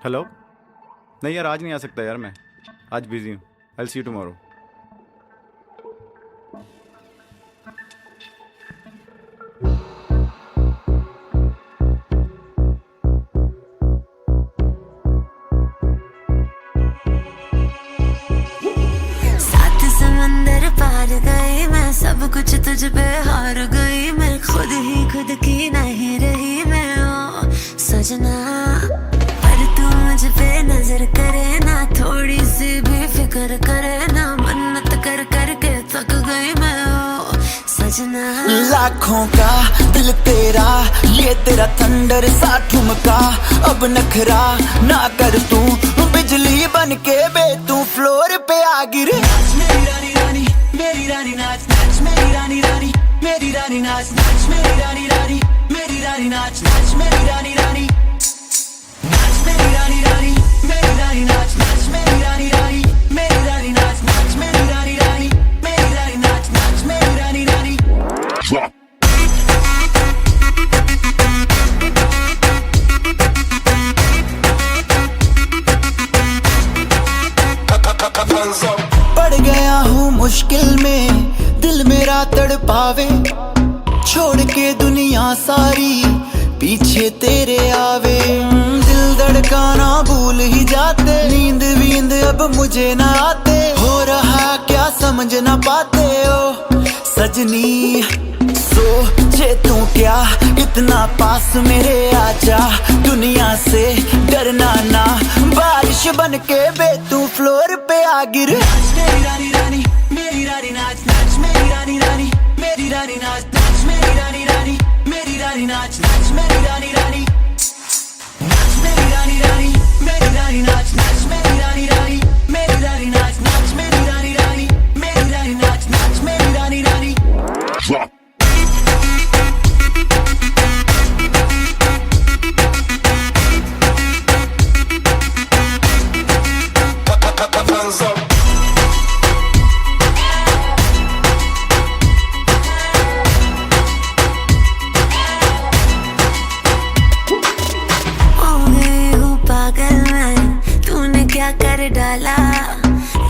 Hello. नहीं यार, आज नहीं आ सकता यार, मैं आज बिजी हूँ। आई सी यू टुमारो। सात समंदर पार गई मैं, सब कुछ तुझ पे हार गई मैं, खुद ही खुद की नहीं रही मैं ओ सजना। पर तू मुझ पे नजर करे ना, थोड़ी सी भी फिक्र करे ना, मन्नत कर कर के थक गई मैं ओ सजना। लाखों का दिल तेरा, ये तेरा थंडर सा ठुमका, अब नखरा ना कर तू, बिजली बन के बे तू फ्लोर पे आ गिरे। मेरी रानी रानी, मेरी रानी नाच नाच, मेरी रानी रानी, मेरी रानी नाच नाच, मेरी रानी रानी, मेरी रानी नाच नाच, मेरी रानी रानी नाच, मेरी रानी रानी, मेरी रानी नाच नाच, मेरी रानी रानी, मेरी रानी नाच नाच, मेरी रानी रानी, मेरी रानी नाच नाच, मेरी रानी रानी। पड़ गया हूँ मुश्किल में, दिल मेरा तड़पावे, छोड़ के दुनिया सारी पीछे तेरे आवे। दिल धड़काना भूल ही जाते, नींद वींद अब मुझे ना आते, हो रहा क्या समझ ना पाते ओ सजनी। सोचे तू क्या इतना पास मेरे आजा, दुनिया से डरना ना, बारिश बन के बे तू फ्लोर पे आ गिर। मेरी रानी रानी, मेरी रानी नाच नाच, मेरी रानी रानी, मेरी रानी नाच नाच, मेरी रानी रानी, मेरी रानी नाच नाच, मेरी रानी रानी नाच, मेरी रानी रानी, मेरी रानी नाच नाच, मेरी रानी रानी, मेरी रानी नाच नाच, मेरी रानी रानी, मेरी रानी नाच नाच, मेरी रानी रानी। क्या कर डाला,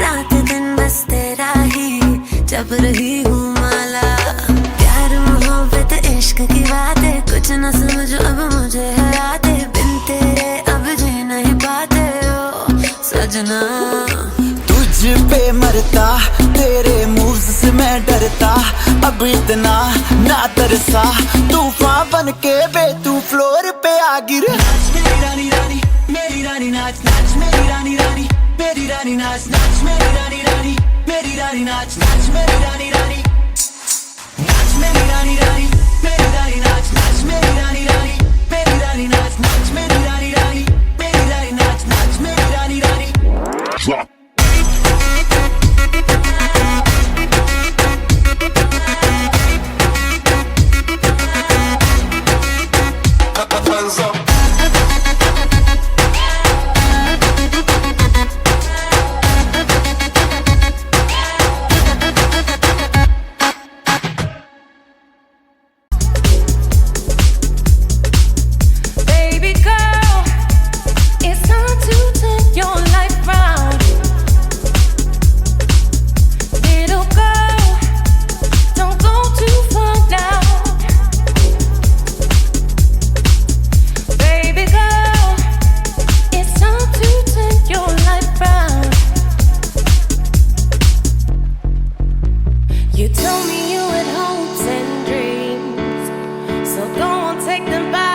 रात दिन बस तेरा ही जब रही हूँ माला। प्यार मोहब्बत इश्क की बातें कुछ न समझो अब मुझे हराते, बिन तेरे अब जी नहीं पाते ओ सजना। तुझ पे मरता, तेरे मूव्स से मैं डरता, अब इतना ना तरसा, तूफान बन के बे तू फ्लोर पे आ गिर। मेरी रानी रानी, मेरी रानी नाच नाच, मेरी रानी रानी, मेरी रानी नाच नाच, मेरी रानी रानी, मेरी रानी नाच नाच, मेरी रानी रानी नाच, मेरी रानी रानी, मेरी रानी नाच नाच, मेरी रानी रानी, मेरी रानी नाच नाच, मेरी रानी रानी, मेरी रानी नाच नाच, मेरी रानी रानी। You told me you had hopes and dreams, so go on, take them back.